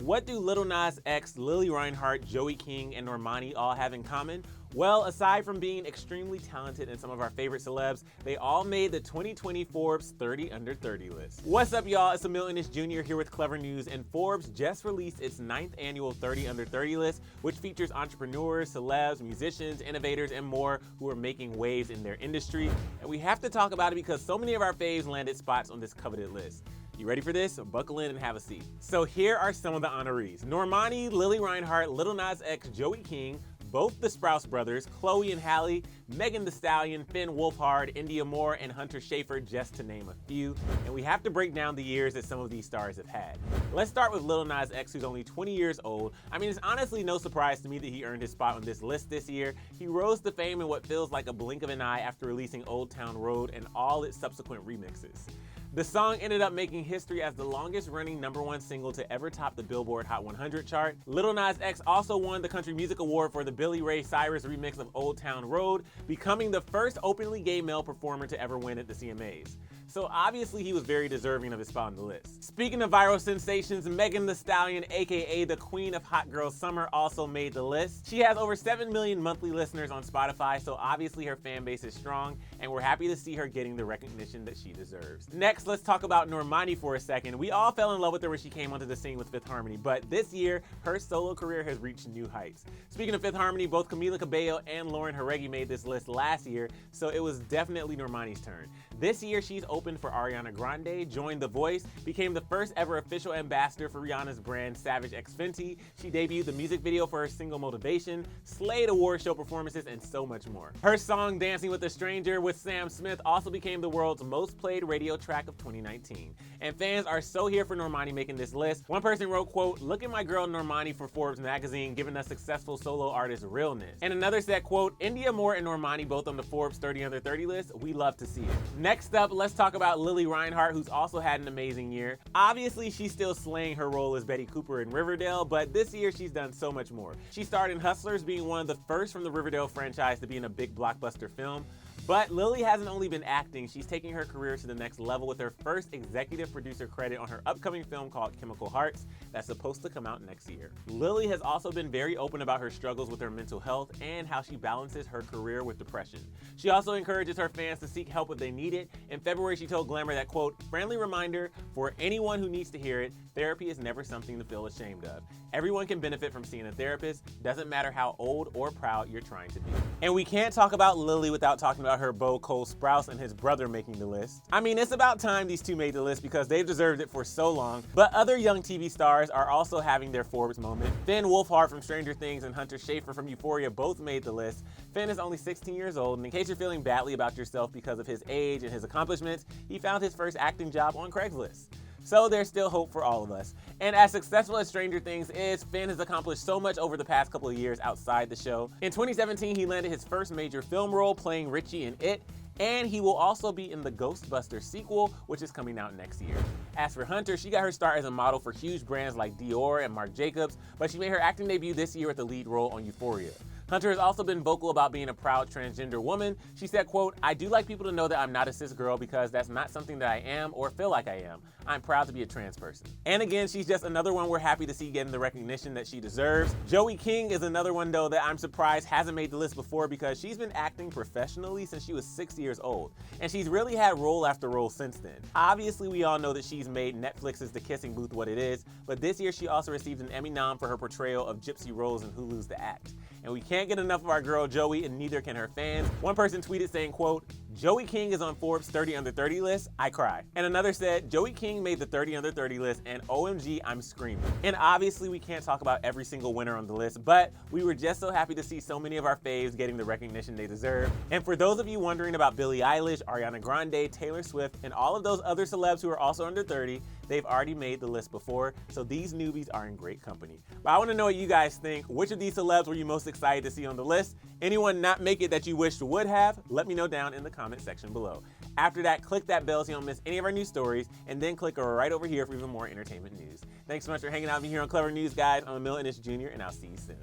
What do Lil Nas X, Lili Reinhart, Joey King, and Normani all have in common? Well, aside from being extremely talented and some of our favorite celebs, they all made the 2020 Forbes 30 Under 30 list. What's up, y'all? It's Emile Ennis Jr. here with Clevver News, and Forbes just released its 9th annual 30 Under 30 list, which features entrepreneurs, celebs, musicians, innovators, and more who are making waves in their industry. And we have to talk about it because so many of our faves landed spots on this coveted list. You ready for this? Buckle in and have a seat. So here are some of the honorees. Normani, Lili Reinhart, Lil Nas X, Joey King, both the Sprouse brothers, Chloe and Halle, Megan Thee Stallion, Finn Wolfhard, Indya and Hunter Schafer, just to name a few. And we have to break down the years that some of these stars have had. Let's start with Lil Nas X, who's only 20 years old. I mean, it's honestly no surprise to me that he earned his spot on this list this year. He rose to fame in what feels like a blink of an eye after releasing Old Town Road and all its subsequent remixes. The song ended up making history as the longest running #1 single to ever top the Billboard Hot 100 chart. Lil Nas X also won the Country Music Award for the Billy Ray Cyrus remix of Old Town Road, becoming the first openly gay male performer to ever win at the CMAs. So obviously he was very deserving of his spot on the list. Speaking of viral sensations, Megan Thee Stallion, aka the Queen of Hot Girl Summer, also made the list. She has over 7 million monthly listeners on Spotify, so obviously her fan base is strong, and we're happy to see her getting the recognition that she deserves. Next, let's talk about Normani for a second. We all fell in love with her when she came onto the scene with Fifth Harmony, but this year, her solo career has reached new heights. Speaking of Fifth Harmony, both Camila Cabello and Lauren Haregi made this list last year, so it was definitely Normani's turn. This year, she's opened for Ariana Grande, joined The Voice, became the first ever official ambassador for Rihanna's brand Savage X Fenty. She debuted the music video for her single Motivation, slayed award show performances, and so much more. Her song Dancing with a Stranger with Sam Smith also became the world's most played radio track of 2019. And fans are so here for Normani making this list. One person wrote, quote, "Look at my girl Normani for Forbes magazine, giving us successful solo artist realness." And another said, quote, "Indya and Normani both on the Forbes 30 Under 30 list. We love to see it." Next up, let's talk about Lili Reinhart, who's also had an amazing year. Obviously, she's still slaying her role as Betty Cooper in Riverdale, but this year she's done so much more. She starred in Hustlers, being one of the first from the Riverdale franchise to be in a big blockbuster film. But Lily hasn't only been acting, she's taking her career to the next level with her first executive producer credit on her upcoming film called Chemical Hearts that's supposed to come out next year. Lily has also been very open about her struggles with her mental health and how she balances her career with depression. She also encourages her fans to seek help if they need it. In February, she told Glamour that, quote, "Friendly reminder for anyone who needs to hear it, therapy is never something to feel ashamed of. Everyone can benefit from seeing a therapist, doesn't matter how old or proud you're trying to be." And we can't talk about Lily without talking about her beau Cole Sprouse and his brother making the list. I mean, it's about time these two made the list because they've deserved it for so long, but other young TV stars are also having their Forbes moment. Finn Wolfhard from Stranger Things and Hunter Schafer from Euphoria both made the list. Finn is only 16 years old, and in case you're feeling badly about yourself because of his age and his accomplishments, he found his first acting job on Craigslist. So there's still hope for all of us. And as successful as Stranger Things is, Finn has accomplished so much over the past couple of years outside the show. In 2017, he landed his first major film role playing Richie in It, and he will also be in the Ghostbusters sequel, which is coming out next year. As for Hunter, she got her start as a model for huge brands like Dior and Marc Jacobs, but she made her acting debut this year with the lead role on Euphoria. Hunter has also been vocal about being a proud transgender woman. She said, quote, "I do like people to know that I'm not a cis girl because that's not something that I am or feel like I am. I'm proud to be a trans person." And again, she's just another one we're happy to see getting the recognition that she deserves. Joey King is another one, though, that I'm surprised hasn't made the list before because she's been acting professionally since she was 6 years old. And she's really had role after role since then. Obviously, we all know that she's made Netflix's The Kissing Booth what it is, but this year she also received an Emmy nom for her portrayal of Gypsy Rose in Hulu's The Act. And we can't get enough of our girl Joey, and neither can her fans. One person tweeted saying, quote, "Joey King is on Forbes 30 Under 30 list, I cry." And another said, "Joey King made the 30 Under 30 list, and OMG, I'm screaming." And obviously we can't talk about every single winner on the list, but we were just so happy to see so many of our faves getting the recognition they deserve. And for those of you wondering about Billie Eilish, Ariana Grande, Taylor Swift, and all of those other celebs who are also under 30, they've already made the list before, so these newbies are in great company. But I want to know what you guys think. Which of these celebs were you most excited to see on the list? Anyone not make it that you wished would have? Let me know down in the comment section below. After that, click that bell so you don't miss any of our new stories, and then click right over here for even more entertainment news. Thanks so much for hanging out with me here on Clevver News, guys. I'm Emile Ennis Jr., and I'll see you soon.